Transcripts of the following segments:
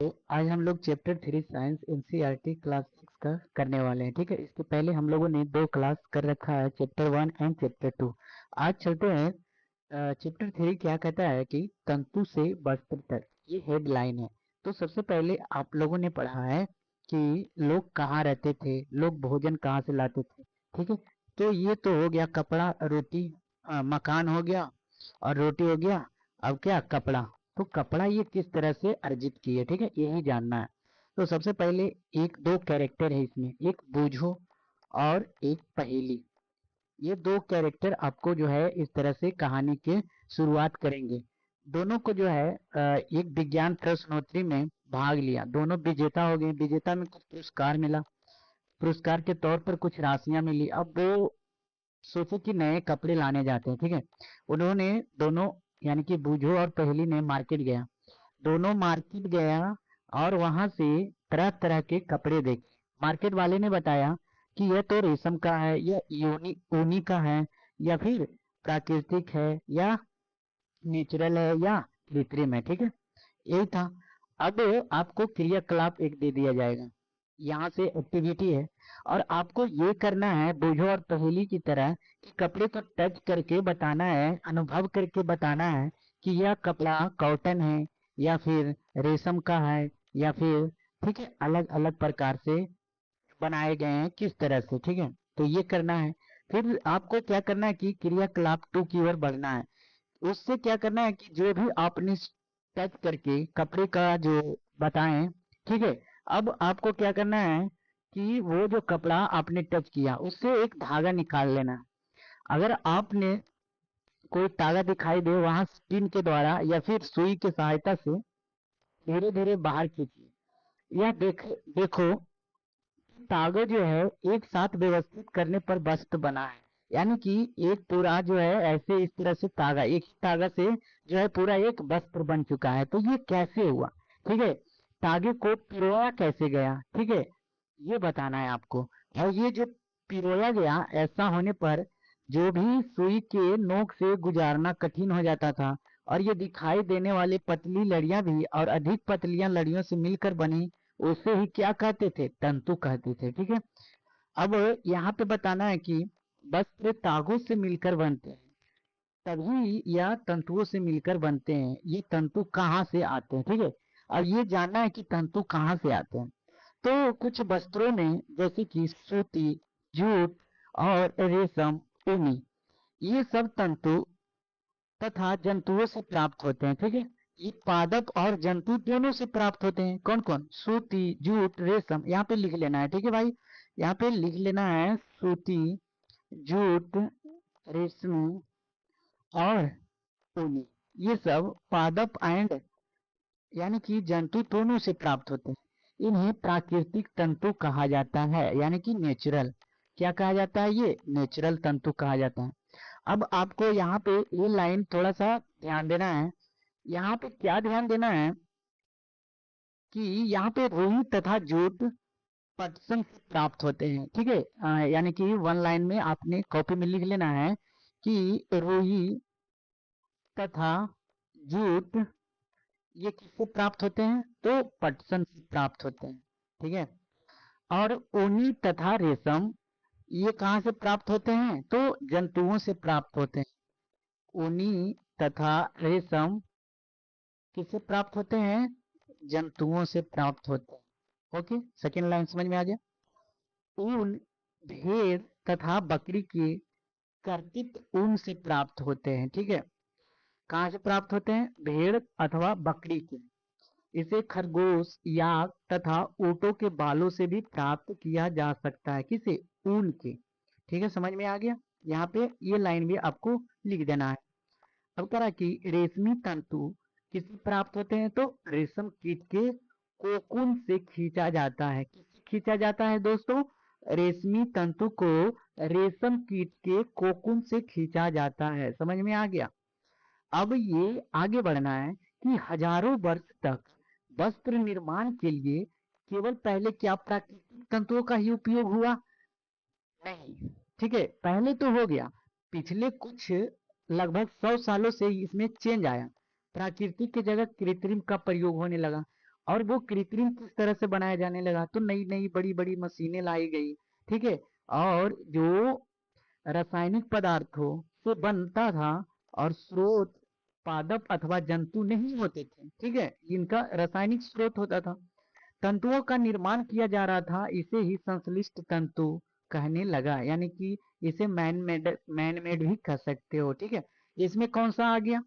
तो आज हम लोग चैप्टर 3 साइंस एनसीईआरटी क्लास 6 का करने वाले हैं। ठीक है, इसके पहले हम लोगों ने 2 क्लास कर रखा है, चैप्टर 1 एंड चैप्टर 2। आज चलते हैं। चैप्टर 3 क्या कहता है कि तंतु से वस्त्र तक, ये हेडलाइन है। तो सबसे पहले आप लोगों ने पढ़ा है कि लोग कहाँ रहते थे, लोग भोजन कहाँ से लाते थे। ठीक है, तो ये तो हो गया कपड़ा रोटी, मकान हो गया और रोटी हो गया। अब क्या कपड़ा, तो कपड़ा ये किस तरह से अर्जित किए, ठीक है, यही जानना है। तो सबसे पहले एक दो कैरेक्टर है इसमें, एक बूझो और एक पहेली। ये दो कैरेक्टर आपको जो है इस तरह से कहानी के शुरुआत करेंगे। दोनों को जो है एक विज्ञान प्रश्नोत्तरी में भाग लिया, दोनों विजेता हो गए। विजेता में कुछ पुरस्कार मिला, पुरस्कार के तौर पर कुछ राशियां मिली। अब वो सोचे कि नए कपड़े लाने जाते हैं। ठीक है, उन्होंने दोनों यानी कि बूझो और पहेली ने मार्केट गया, दोनों मार्केट गया और वहां से तरह तरह के कपड़े देखे। मार्केट वाले ने बताया कि यह तो रेशम का है, यह यूनी ऊनी का है, या फिर प्राकृतिक है, या नेचुरल है, या कृत्रिम है। ठीक है, यही था। अब आपको क्रियाकलाप एक दे दिया जाएगा, यहाँ से एक्टिविटी है, और आपको ये करना है बोझो और पहेली की तरह कि कपड़े को टच करके बताना है, अनुभव करके बताना है कि यह कपड़ा कॉटन है या फिर रेशम का है, या फिर, ठीक है, अलग अलग प्रकार से बनाए गए हैं किस तरह से। ठीक है, तो ये करना है। फिर आपको क्या करना है कि क्रियाकलाप 2 की ओर बढ़ना है। उससे क्या करना है कि जो भी आपने टच करके कपड़े का जो बताएं, ठीक है, अब आपको क्या करना है कि वो जो कपड़ा आपने टच किया उससे एक धागा निकाल लेना है। अगर आपने कोई धागा दिखाई दे, वहां पिन के द्वारा या फिर सुई की सहायता से धीरे धीरे बाहर खींचिए। यह देखो, धागे जो है एक साथ व्यवस्थित करने पर वस्त्र बना है। यानी कि एक पूरा जो है ऐसे इस तरह से धागा, एक ही धागा से जो है पूरा एक वस्त्र बन चुका है। तो ये कैसे हुआ, ठीक है, धागे को पिरोया कैसे गया, ठीक है, ये बताना है आपको। और ये जो पिरोया गया, ऐसा होने पर जो भी सुई के नोक से गुजारना कठिन हो जाता था, और ये दिखाई देने वाली पतली लड़ियां भी और अधिक पतलियां लड़ियों से मिलकर बनी, उसे ही क्या कहते थे, तंतु कहते थे। ठीक है, अब यहाँ पे बताना है कि वस्त्र तागों से मिलकर बनते हैं, तभी यह तंतुओं से मिलकर बनते हैं। ये तंतु कहाँ से आते हैं, ठीक है, अब ये जानना है कि तंतु कहाँ से आते हैं। तो कुछ वस्त्रों में जैसे कि सूती, जूट और रेशम, ऊनी, ये सब तंतु तथा जंतुओं से प्राप्त होते हैं। ठीक है, ये पादप और जंतु दोनों से प्राप्त होते हैं। कौन कौन, सूती, जूट, रेशम। यहाँ पे लिख लेना है, ठीक है भाई, यहाँ पे लिख लेना है सूती, जूट, रेशमी और ऊनी। ये सब पादप एंड यानी कि जंतु दोनों से प्राप्त होते हैं। इन्हें प्राकृतिक तंतु कहा जाता है, यानी कि नेचुरल। क्या कहा जाता है, ये नेचुरल तंतु कहा जाता है। अब आपको यहाँ पे ये लाइन थोड़ा सा ध्यान देना है। यहाँ पे क्या ध्यान देना है कि यहाँ पे रुई तथा जूट पटसन से प्राप्त होते हैं। ठीक है, यानी कि वन लाइन में आपने कॉपी में लिख लेना है कि रुई तथा जूट ये किससे प्राप्त होते हैं, तो पटसन से प्राप्त होते हैं। ठीक है, और ऊनी तथा रेशम ये कहाँ से प्राप्त होते हैं, तो जंतुओं से प्राप्त होते हैं। ऊनी तथा रेशम किससे प्राप्त होते हैं, जंतुओं से प्राप्त होते हैं। ओके, सेकेंड लाइन समझ में आ गया। ऊन भेड़ तथा बकरी के कर्तित ऊन से प्राप्त होते हैं। ठीक है, कहाँ से प्राप्त होते हैं, भेड़ अथवा बकरी के। इसे खरगोश, याक तथा ऊँटों के बालों से भी प्राप्त किया जा सकता है। किसे, ऊन के। ठीक है, समझ में आ गया। यहाँ पे ये लाइन भी आपको लिख देना है। अब कह रहा है कि रेशमी तंतु किससे प्राप्त होते हैं, तो रेशम कीट के कोकून से खींचा जाता है। किससे खींचा जाता है दोस्तों, रेशमी तंतु को रेशम कीट के कोकून से खींचा जाता है। समझ में आ गया। अब ये आगे बढ़ना है कि हजारों वर्ष तक वस्त्र निर्माण के लिए केवल पहले क्या प्राकृतिक तंतुओं का ही उपयोग हुआ, नहीं। ठीक है, पहले तो हो गया, पिछले कुछ लगभग 100 सालों से इसमें चेंज आया, प्राकृतिक की जगह कृत्रिम का प्रयोग होने लगा। और वो कृत्रिम किस तरह से बनाया जाने लगा, तो नई नई बड़ी बड़ी मशीनें लाई गई, ठीक है। और जो रासायनिक पदार्थों से बनता था और स्रोत पादप अथवा जंतु नहीं होते थे, ठीक है, इनका रासायनिक स्रोत होता था, तंतुओं का निर्माण किया जा रहा था, इसे ही संश्लिष्ट तंतु कहने लगा, यानी कि इसे मैन मेड भी कह सकते हो, ठीक है। इसमें कौन सा आ गया,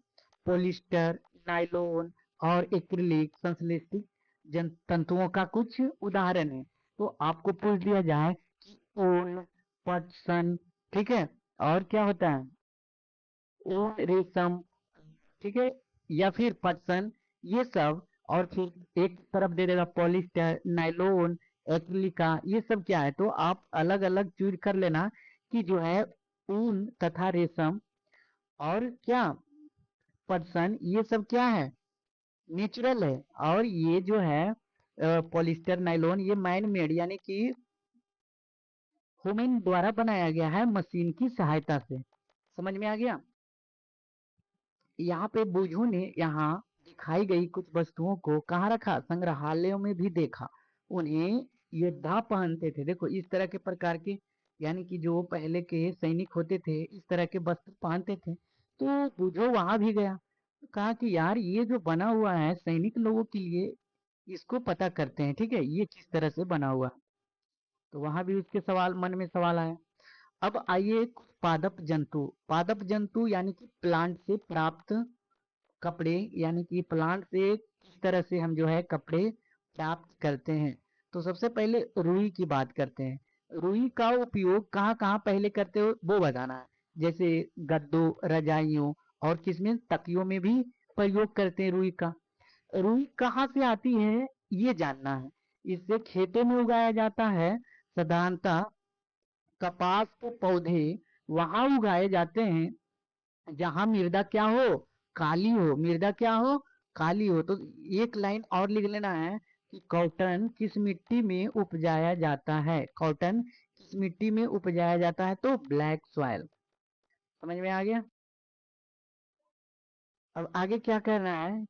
पोलिस्टर, नायलॉन और एक्रिलिक संश्लिष्ट तंतुओं का कुछ उदाहरण है। तो आपको पूछ दिया जाए कि ऊन, पटसन, ठीक है, और क्या होता है, ऊन, रेशम, ठीक है, या फिर पटसन, ये सब, और फिर एक तरफ दे देगा पॉलिस्टर, नायलॉन, एक्रिलिका, ये सब क्या है, तो आप अलग अलग चूज कर लेना कि जो है ऊन तथा रेशम और क्या पटसन, ये सब क्या है, नेचुरल है, और ये जो है पॉलिस्टर, नायलॉन, ये मैन मेड यानी कि ह्यूमन द्वारा बनाया गया है मशीन की सहायता से। समझ में आ गया। यहाँ पे बूझों ने यहाँ दिखाई गई कुछ वस्तुओं को कहाँ रखा, संग्रहालयों में भी देखा, उन्हें योद्धा पहनते थे, देखो इस तरह के प्रकार के, यानी कि जो पहले के सैनिक होते थे इस तरह के वस्त्र पहनते थे। तो बूझो वहां भी गया, कहा कि यार ये जो बना हुआ है सैनिक लोगों के लिए, इसको पता करते हैं, ठीक है, ये किस तरह से बना हुआ है। तो वहां भी उसके सवाल, मन में सवाल आया। अब आइए कुछ पादप जंतु, पादप जंतु यानी कि प्लांट से प्राप्त कपड़े, यानी कि प्लांट से किस तरह से हम जो है कपड़े प्राप्त करते हैं। तो सबसे पहले रुई की बात करते हैं, रुई का उपयोग कहाँ कहाँ पहले करते हो वो बताना है, जैसे गद्दों, रजाइयों और किसमें, तकियों में भी प्रयोग करते हैं रुई का। रुई कहाँ से आती है ये जानना है, इसे खेतों में उगाया जाता है, साधारणतः कपास के पौधे वहां उगाए जाते हैं जहां मृदा क्या हो, काली हो, मृदा क्या हो, काली हो। तो एक लाइन और लिख लेना है कि कॉटन किस मिट्टी में उपजाया जाता है, कॉटन किस मिट्टी में उपजाया जाता है, तो ब्लैक सॉइल। समझ में आ गया। अब आगे क्या करना है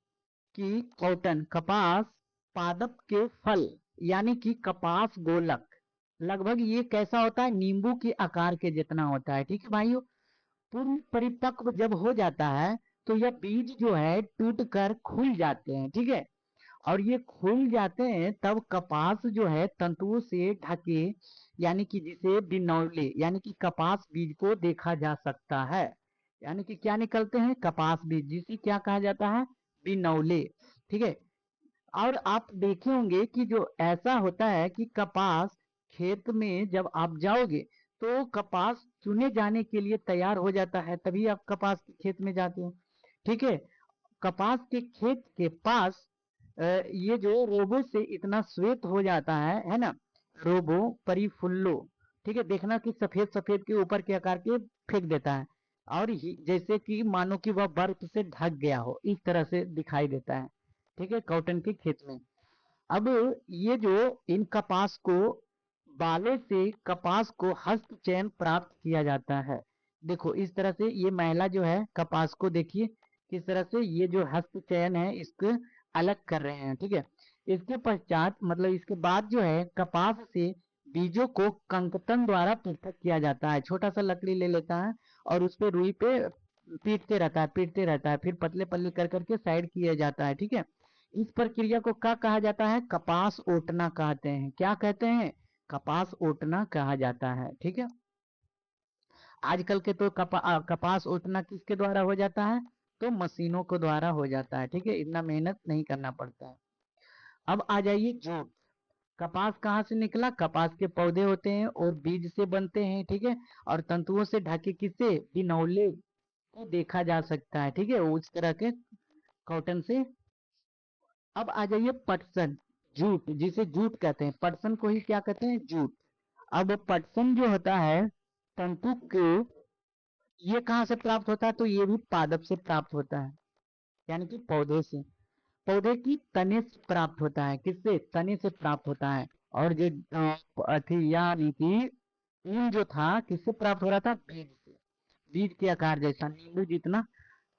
कि कॉटन, कपास पादप के फल, यानी कि कपास गोलक, लगभग ये कैसा होता है, नींबू के आकार के जितना होता है, ठीक है भाइयों। पूर्ण परिपक्व जब हो जाता है तो यह बीज जो है टूट कर खुल जाते हैं, ठीक है, और ये खुल जाते हैं तब कपास जो है तंतुओं से ढके, यानी कि जिसे बिनौले, यानी कि कपास बीज को देखा जा सकता है, यानी कि क्या निकलते हैं, कपास बीज, जिसे क्या कहा जाता है, बिनौले, ठीक है। और आप देखे होंगे कि जो ऐसा होता है कि कपास खेत में जब आप जाओगे तो कपास चुने जाने के लिए तैयार हो जाता है, तभी आप कपास के खेत में जाते हो, ठीक है। कपास के खेत के पास ये जो रोबो से इतना श्वेत हो जाता है ना, रोबो परिफुल्लो, ठीक है, देखना कि सफेद सफेद के ऊपर के आकार के फेंक देता है, और जैसे कि मानो कि वह बर्फ से ढक गया हो, इस तरह से दिखाई देता है, ठीक है, कॉटन के खेत में। अब ये जो इन कपास को, बालों से कपास को हस्त चयन प्राप्त किया जाता है, देखो इस तरह से ये महिला जो है कपास को देखिए किस तरह से ये जो हस्त चयन है इसको अलग कर रहे हैं, ठीक है। इसके पश्चात मतलब इसके बाद जो है कपास से बीजों को कंकतन द्वारा पृथक किया जाता है, छोटा सा लकड़ी ले लेता है और उस पे रुई पे पीटते रहता है, फिर पतले पतले कर करके साइड किया जाता है, ठीक है। इस प्रक्रिया को क्या कहा जाता है, कपास ओटना कहते हैं, क्या कहते हैं, कपास ओटना कहा जाता है, ठीक है। आजकल के तो कपास ओटना किसके द्वारा हो जाता है, तो मशीनों के द्वारा हो जाता है, ठीक है, इतना मेहनत नहीं करना पड़ता है। अब आ जाइए जूट, कपास कहाँ से निकला, कपास के पौधे होते हैं और बीज से बनते हैं, ठीक है, और तंतुओं से ढके किससे, बिनौले को देखा जा सकता है, ठीक है, उस तरह के कॉटन से। अब आ जाइए पटसन, जूट, जिसे जूट कहते हैं, पटसन को ही क्या कहते हैं, जूट। अब पटसन जो होता है तंतु के, ये कहाँ से प्राप्त होता है, तो ये भी पादप से प्राप्त होता है, यानी कि पौधे से, पौधे की तने से प्राप्त होता है, किससे, तने से प्राप्त होता है। और जो अथी यानी कि ऊन जो था किससे प्राप्त हो रहा था, बीज से, बीज के आकार जैसा, नींबू जितना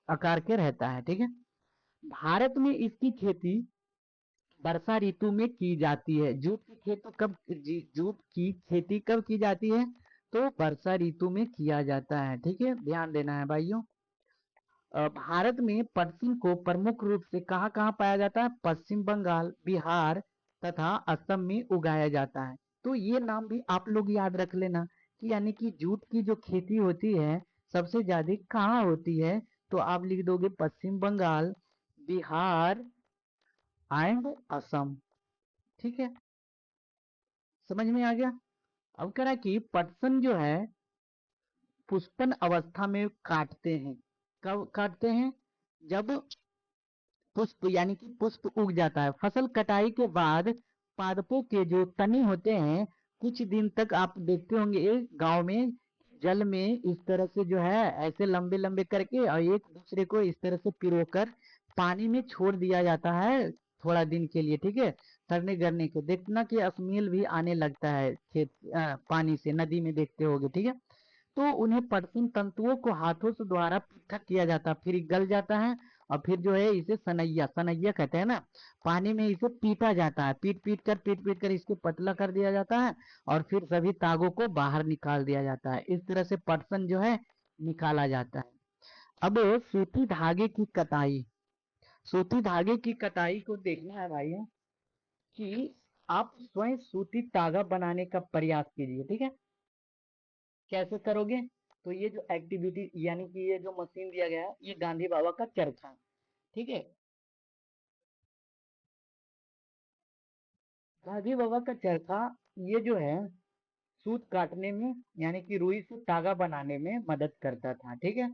आकार के रहता है, ठीक है। भारत में इसकी खेती वर्षा ऋतु में की जाती है। जूट की खेती कब की जाती है? तो वर्षा ऋतु में किया जाता है। ठीक है, ध्यान देना है भाइयों। भारत में पटसन को प्रमुख रूप से कहाँ कहाँ पाया जाता है? पश्चिम बंगाल, बिहार तथा असम में उगाया जाता है। तो ये नाम भी आप लोग याद रख लेना कि यानी कि जूट की जो खेती होती है सबसे ज्यादा कहाँ होती है? तो आप लिख दोगे पश्चिम बंगाल, बिहार एंड असम। ठीक है, समझ में आ गया। अब कह रहा है कि पटसन जो है पुष्पन अवस्था में काटते हैं। कब काटते हैं? जब पुष्प यानी कि पुष्प उग जाता है। फसल कटाई के बाद पादपों के जो तने होते हैं कुछ दिन तक आप देखते होंगे गांव में जल में इस तरह से जो है ऐसे लंबे लंबे करके और एक दूसरे को इस तरह से पिरोकर पानी में छोड़ दिया जाता है थोड़ा दिन के लिए। ठीक है, सड़ने गरने के देखना कि स्मेल भी आने लगता है खेत पानी से, नदी में देखते होगे। ठीक है, तो उन्हें पटसन तंतुओं को हाथों से द्वारा पृथक किया जाता है, फिर गल जाता है और फिर जो है इसे सनैया सनैया कहते हैं ना, पानी में इसे पीटा जाता है, पीट पीट कर इसको पतला कर दिया जाता है और फिर सभी तागों को बाहर निकाल दिया जाता है। इस तरह से पटसन जो है निकाला जाता है। अब सूती धागे की कताई, सूती धागे की कताई को देखना है भाई कि आप स्वयं सूती धागा बनाने का प्रयास कीजिए। ठीक है, कैसे करोगे? तो ये जो एक्टिविटी यानी कि ये जो मशीन दिया गया है ये गांधी बाबा का चरखा है। ठीक है, गांधी बाबा का चरखा ये जो है सूत काटने में यानी कि रुई से धागा बनाने में मदद करता था। ठीक है,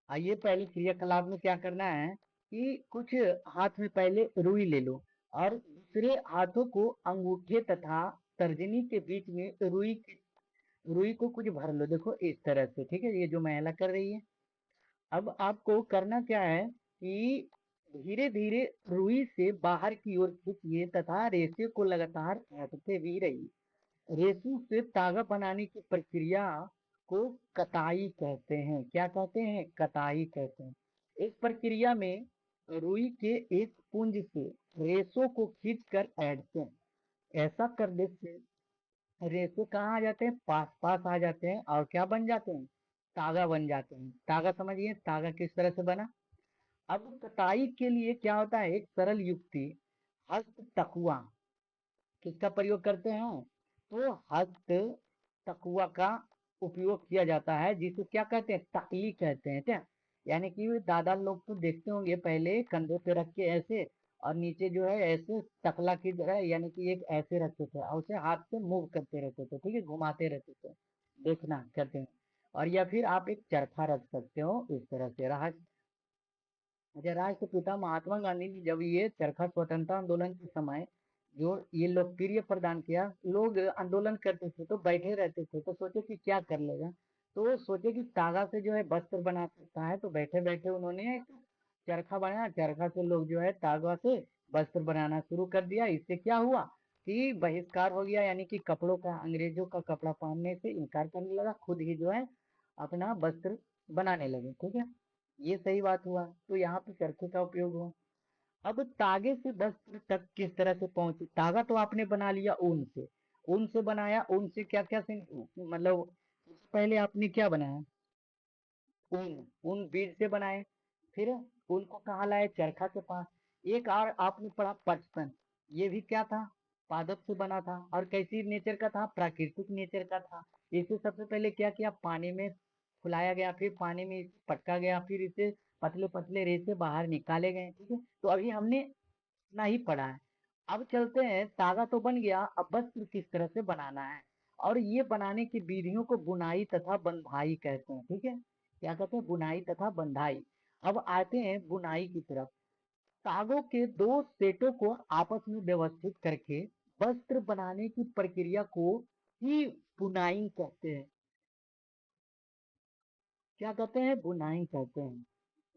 आइए पहले क्रियाकलाप में क्या करना है कि कुछ हाथ में पहले रुई ले लो और दूसरे हाथों को अंगूठे तथा तर्जनी के बीच में रुई को कुछ भर लो। देखो इस तरह से। ठीक है, ये जो महिला कर रही है। अब आपको करना क्या है कि धीरे धीरे रुई से बाहर की ओर खींचिए तथा रेशे को लगातार काटते भी रहिए। रेशों से धागा बनाने की प्रक्रिया को कताई कहते हैं। क्या कहते हैं? कताई कहते हैं। इस प्रक्रिया में रुई के एक पुंज से रेशों को खींचकर ऐंठते हैं। ऐसा करने से रेशे कहाँ आ जाते हैं? पास पास आ जाते हैं और क्या बन जाते हैं? तागा बन जाते हैं। तागा समझिए, तागा किस तरह से बना। अब कटाई के लिए क्या होता है? एक सरल युक्ति हस्त तकुआ किसका प्रयोग करते हैं? तो हस्त तकुआ का उपयोग किया जाता है जिसे क्या कहते हैं? तकली कहते हैं। क्या यानी कि दादा लोग तो देखते होंगे पहले कंधे पे रख के ऐसे और नीचे जो है ऐसे तकला की तरह यानी कि एक ऐसे रखते थे और उसे हाथ से मूव करते रहते थे। ठीक है, घुमाते रहते थे, देखना करते हैं। और या फिर आप एक चरखा रख सकते हो इस तरह से रहा। अच्छा, राष्ट्रपिता महात्मा गांधी ने जब ये चरखा स्वतंत्रता आंदोलन के समय जो ये लोकप्रिय प्रदान किया, लोग आंदोलन करते थे तो बैठे रहते थे तो सोचे कि क्या कर लेगा, तो सोचे कि तागा से जो है वस्त्र बना सकता है, तो बैठे बैठे उन्होंने एक चरखा बनाया। चरखा से लोग जो है तागा से वस्त्र बनाना शुरू कर दिया। इससे क्या हुआ कि बहिष्कार हो गया, यानी कि कपड़ों का, अंग्रेजों का कपड़ा पहनने से इनकार करने लगा, खुद ही जो है अपना वस्त्र बनाने लगे। ठीक है, ये सही बात हुआ, तो यहाँ पे चरखे का उपयोग हुआ। अब तागे से वस्त्र तक किस तरह से पहुंचे? तागा तो आपने बना लिया ऊन से, ऊन से बनाया, ऊन से क्या क्या से मतलब सबसे पहले आपने क्या बनाया? ऊन, ऊन बीज से बनाए। फिर ऊन को कहाँ लाए? चरखा के पास। एक और आपने पढ़ा पटसन, ये भी क्या था? पादप से बना था और कैसी नेचर का था? प्राकृतिक नेचर का था। इसे सबसे पहले क्या किया? पानी में फुलाया गया, फिर पानी में इसे पटका गया, फिर इसे पतले पतले रेसे बाहर निकाले गए। ठीक है, तो अभी हमने इतना ही पढ़ा है। अब चलते हैं, तागा तो बन गया, अब वस्त्र किस तरह से बनाना है और ये बनाने की विधियों को बुनाई तथा बंधाई कहते हैं। ठीक है, क्या कहते हैं? बुनाई तथा बंधाई। अब आते हैं बुनाई की तरफ। तागों के दो सेटों को आपस में व्यवस्थित करके वस्त्र बनाने की प्रक्रिया को ही बुनाई कहते हैं। क्या कहते हैं? बुनाई कहते हैं।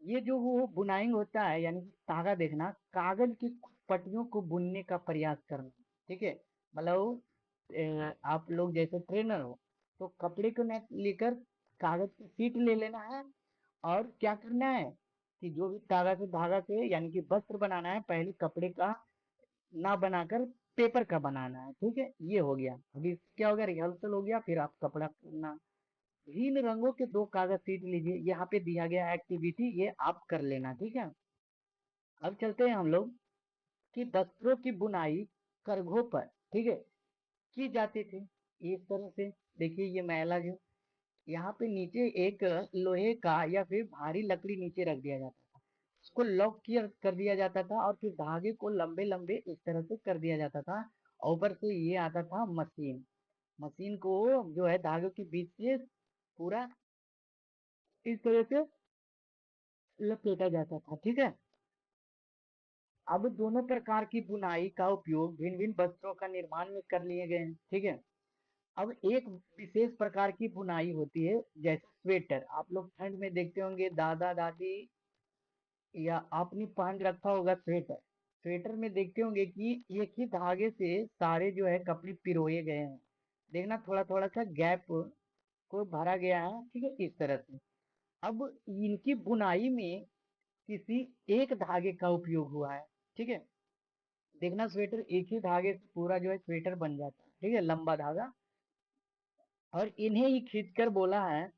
ये जो वो बुनाई होता है यानी कि धागा देखना, कागज की कुछ पट्टियों को बुनने का प्रयास करना। ठीक है, मतलब आप लोग जैसे ट्रेनर हो तो कपड़े को न लेकर कागज की शीट ले लेना है और क्या करना है? कि जो भी धागा से यानी कि वस्त्र बनाना है, पहले कपड़े का ना बनाकर पेपर का बनाना है। ठीक है, ये हो गया। अभी क्या हो गया, रिहर्सल हो गया, फिर आप कपड़ा करना। भिन्न रंगों के दो कागज सीट लीजिए, यहाँ पे दिया गया एक्टिविटी, ये आप कर लेना। ठीक है, अब चलते हैं हम लोग कि वस्त्रों की बुनाई करघों पर, ठीक है, की जाती थी इस तरह से। देखिए ये मैला जो यहाँ पे नीचे एक लोहे का या फिर भारी लकड़ी नीचे रख दिया जाता था, उसको लॉक किया कर दिया जाता था, और फिर धागे को लंबे लंबे इस तरह से कर दिया जाता था। और ऊपर से ये आता था मशीन, मशीन को जो है धागों के बीच से पूरा इस तरह से लपेटा जाता था। ठीक है, अब दोनों प्रकार की बुनाई का उपयोग भिन्न भिन्न वस्त्रों का निर्माण में कर लिए गए हैं। ठीक है, अब एक विशेष प्रकार की बुनाई होती है, जैसे स्वेटर। आप लोग ठंड में देखते होंगे दादा दादी या आपने पहन रखा होगा स्वेटर। स्वेटर में देखते होंगे कि एक ही धागे से सारे जो है कपड़े पिरोए गए हैं। देखना थोड़ा थोड़ा सा गैप को भरा गया है। ठीक है, इस तरह से। अब इनकी बुनाई में किसी एक धागे का उपयोग हुआ है। ठीक है, देखना स्वेटर एक ही धागे से पूरा जो है स्वेटर बन जाता है। ठीक है, लंबा धागा। और इन्हें ही खींचकर बोला है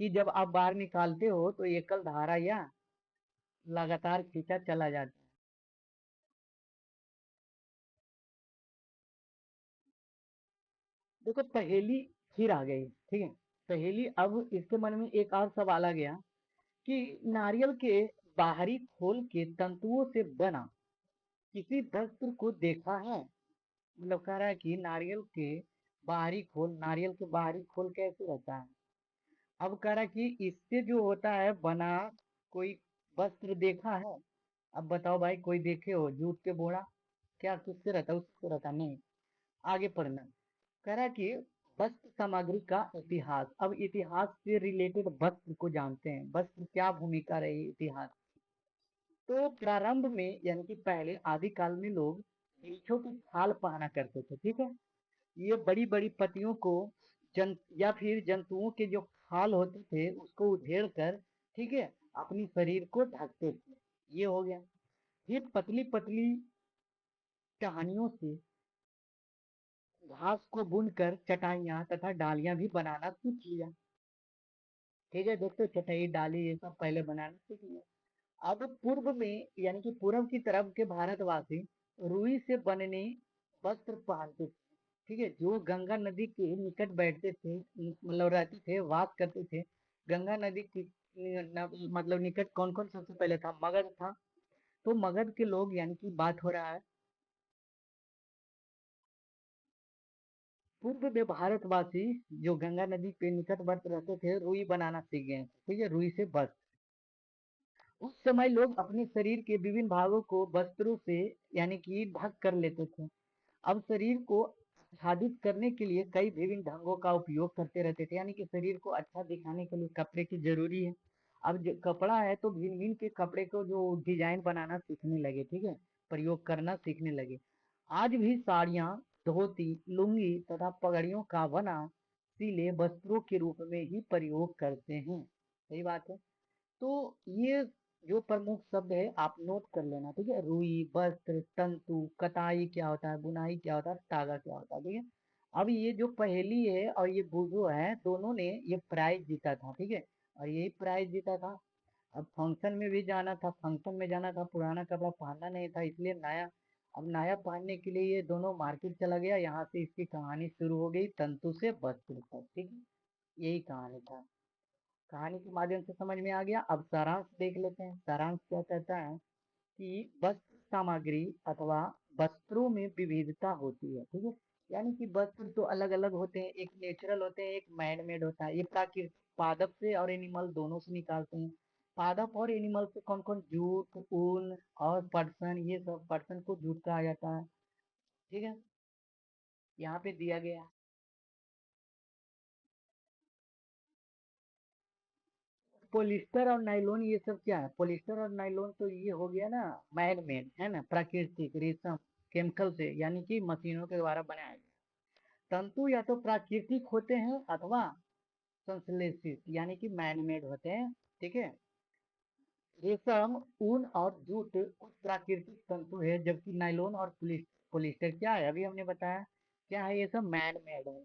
कि जब आप बाहर निकालते हो तो एकल धारा या लगातार खींचा चला जाता है। देखो पहेली फिर आ गई। ठीक है, पहेली अब इसके मन में एक और सवाल आ गया कि नारियल के बाहरी खोल के तंतुओं से बना किसी वस्त्र को देखा है। मतलब कह रहा है कि नारियल के बाहरी खोल कैसे रहता है। अब कह रहा है कि इससे जो होता है बना कोई वस्त्र देखा है। अब बताओ भाई, कोई देखे हो जूट के बोरा, क्या किससे रहता है, उससे रहता नहीं। आगे पढ़ना। कह रहा है कि वस्त्र सामग्री का इतिहास। अब इतिहास से रिलेटेड वस्त्र को जानते हैं, वस्त्र क्या भूमिका रही इतिहास। तो प्रारंभ में यानी कि पहले आदि काल में लोग वृक्षों की छाल पहना करते थे। ठीक है, ये बड़ी बड़ी पत्तियों को जन या फिर जंतुओं के जो खाल होते थे उसको उधेड़ कर, ठीक है, अपनी शरीर को ढकते थे। ये हो गया। फिर पतली पतली टहनियों से घास को बुनकर चटाइयाँ तथा डालियां भी बनाना सीख लिया। ठीक है, दोस्तों चटाई डाली ये सब पहले बनाना सीख लिया। अब पूर्व में यानी कि पूर्व की तरफ के भारतवासी रुई से बने वस्त्र पहनते थे। ठीक है, जो गंगा नदी के निकट बैठते थे, मतलब रहते थे, वास करते थे। गंगा नदी की मतलब निकट कौन कौन सबसे पहले था, मगध था। तो मगध के लोग यानी कि बात हो रहा है पूर्व में भारतवासी जो गंगा नदी के निकटवर्त रहते थे, रुई बनाना सीख गए थे। ठीक है, रुई से वस्त्र। उस समय लोग अपने शरीर के विभिन्न भागों को वस्त्रों से यानी कि ढक कर लेते थे। अब शरीर को आच्छादित करने के लिए कई विभिन्न ढंगों का उपयोग करते रहते थे, यानी कि शरीर को अच्छा दिखाने के लिए कपड़े की जरूरी है। अब जो कपड़ा है तो भिन्न भिन्न के कपड़े को जो डिजाइन बनाना सीखने लगे। ठीक है, प्रयोग करना सीखने लगे। आज भी साड़ियाँ, धोती, लुंगी तथा पगड़ियों का बना सीले वस्त्रों के रूप में ही प्रयोग करते हैं। सही बात है। तो ये जो प्रमुख शब्द है आप नोट कर लेना। ठीक है, रुई, वस्त्र, तंतु, कताई क्या होता है, बुनाई क्या होता है, धागा क्या होता है। ठीक है, अब ये जो पहेली है और ये बूझो है, दोनों ने ये प्राइज जीता था। ठीक है, और यही प्राइज जीता था। अब फंक्शन में भी जाना था, फंक्शन में जाना था, पुराना कपड़ा पहनना नहीं था, इसलिए नया, अब नया पहनने के लिए ये दोनों मार्केट चला गया। यहाँ से इसकी कहानी शुरू हो गई, तंतु से वस्त्र तक। ठीक है, यही कहानी था। कहानी के माध्यम से समझ में आ गया। अब सारांश देख लेते हैं। सारांश क्या कहता है कि वस्त्र सामग्री अथवा वस्त्रों में विविधता होती है। ठीक है, यानी कि वस्त्र तो अलग अलग होते हैं, एक नेचुरल होते हैं, एक मैन मेड होता है। ये प्राकृतिक पादप से और एनिमल दोनों से निकालते हैं। पादप और एनिमल से कौन कौन, जूट, ऊन और पटसन, ये सब पटसन को जूट कहा जाता है। ठीक है, यहाँ पे दिया गया है। पोलिस्टर और नाइलोन ये सब क्या है, पोलिस्टर और नाइलोन तो ये हो गया ना मैन मेड, है ना, प्राकृतिक रेशम, केमिकल से यानी कि मशीनों के द्वारा बनाया गया। तंतु या तो प्राकृतिक होते हैं अथवा संश्लेषित यानी कि मैन मेड होते हैं। ठीक है, रेशम, ऊन और जूट कुछ प्राकृतिक तंतु है, जबकि नायलॉन और पॉलिस्टर क्या है, अभी हमने बताया क्या है, ये सब मैन मेड है,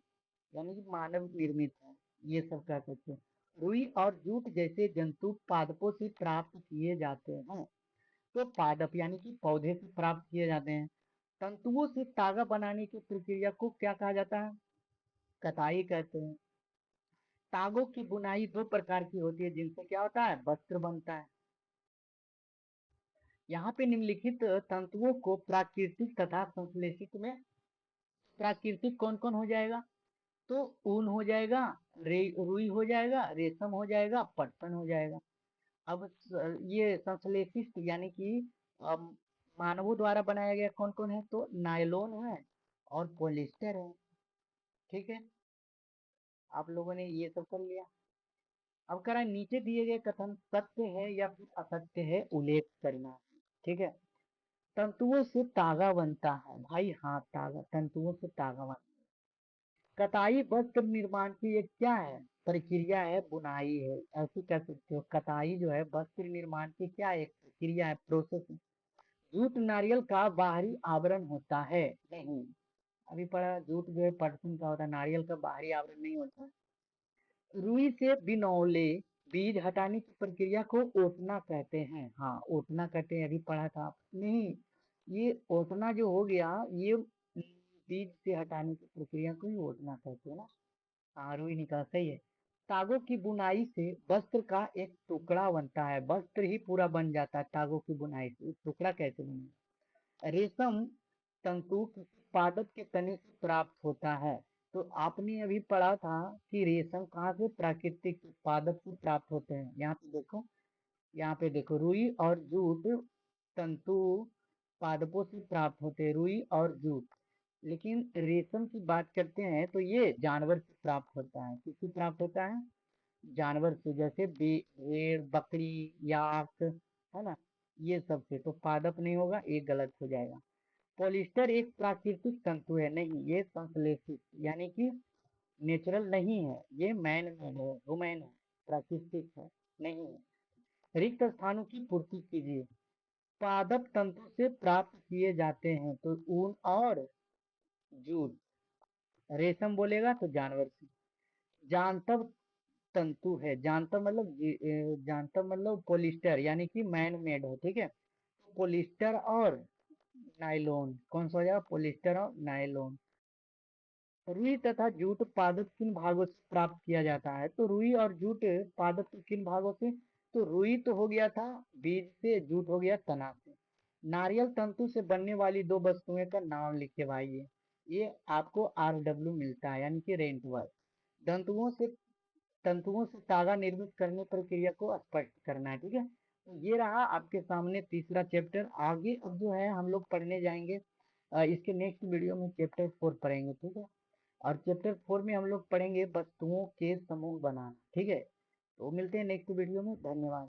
यानी कि मानव निर्मित है। ये सब क्या कहते हैं, रुई और जूट जैसे जंतु पादपों से प्राप्त किए जाते हैं। तो पादप यानी कि पौधे से प्राप्त किए जाते हैं। तंतुओं से तागा बनाने की प्रक्रिया को क्या कहा जाता है, कताई कहते हैं। तागों की बुनाई दो प्रकार की होती है, जिनसे क्या होता है, वस्त्र बनता है। यहाँ पे निम्नलिखित तंतुओं को प्राकृतिक तथा संश्लेषित में, प्राकृतिक कौन कौन हो जाएगा, तो ऊन हो जाएगा, रुई हो जाएगा, रेशम हो जाएगा, पटसन हो जाएगा। अब ये संश्लेषित यानी कि अम, मानवों द्वारा बनाया गया कौन कौन है, तो नायलॉन है और पॉलिस्टर है। ठीक है, आप लोगों ने ये सब कर लिया। अब कह रहा है नीचे दिए गए कथन सत्य है या फिर असत्य है, उल्लेख करना है। ठीक है, तंतुओं से तागा बनता है, भाई हाँ, तागा, तंतुओं से तागा बनता है। कताई वस्त्र निर्माण की एक क्या है, प्रक्रिया है, बुनाई है, ऐसे कह सकते हो। कताई जो है वस्त्र निर्माण की क्या एक प्रक्रिया है, प्रोसेस है। जूट नारियल का बाहरी आवरण होता है, नहीं, अभी पढ़ा, जूट जो है पटसन का होता है, नारियल का बाहरी आवरण नहीं होता। रुई से बिनौले बीज हटाने की प्रक्रिया को ओटना कहते हैं, हाँ, ओटना कहते हैं, अभी पढ़ा था आप नहीं, ये ओटना जो हो गया, ये बीज से हटाने की प्रक्रिया को ही ओटना कहते हैं ना। हाँ, रुई निकाल, सही है। तागों की बुनाई से वस्त्र का एक टुकड़ा बनता है, वस्त्र ही पूरा बन जाता है तागों की बुनाई से, टुकड़ा कैसे बनेगा। रेशम तंतु किसी पादप के तने से प्राप्त होता है। तो आपने अभी पढ़ा था कि रेशम कहाँ से, प्राकृतिक पादप से प्राप्त होते हैं। यहाँ पे देखो, यहाँ पे देखो, रुई और जूट तंतु पादपों से प्राप्त होते हैं, रुई और जूट। लेकिन रेशम की बात करते हैं तो ये जानवर से प्राप्त होता है, किससे प्राप्त होता है, जानवर से, जैसे भेड़, बकरी, याक, है ना, ये सब से। तो पादप नहीं होगा, ये गलत हो जाएगा। पॉलिस्टर एक प्राकृतिक तंतु है, नहीं, ये संश्लेषित यानी कि नेचुरल नहीं है, ये मैन मेड है, ह्यूमन है, प्राकृतिक है, नहीं है। रिक्त स्थानों की पूर्ति कीजिए। पादप तंतु से प्राप्त किए जाते हैं, तो ऊन और जूट। रेशम बोलेगा तो जानवर से। जानतर तंतु है, जानतर मतलब जानतर मतलब पॉलिस्टर यानी कि मैन मेड है, ठीक है। पॉलिस्टर और नायलॉन, कौन सा हो जाएगा, पॉलिस्टर और नायलॉन। रुई तथा जूट पादप किन भागों से प्राप्त किया जाता है, तो रुई और जूट पादप के किन भागों से, तो रुई तो हो गया था बीज से, जूट हो गया तना से। नारियल तंतु से बनने वाली दो वस्तुएं का नाम लिखे भाई, ये आपको RW मिलता है, यानी कि रेंट वर्क। तंतुओं से तंतुओं से तागा निर्मित करने प्रक्रिया को स्पष्ट करना है, ठीक है। तो ये रहा आपके सामने तीसरा चैप्टर। आगे अब जो है हम लोग पढ़ने जाएंगे, इसके नेक्स्ट वीडियो में चैप्टर 4 पढ़ेंगे, ठीक है। और चैप्टर 4 में हम लोग पढ़ेंगे वस्तुओं के समूह बनाना, ठीक है। तो मिलते हैं नेक्स्ट वीडियो में, धन्यवाद।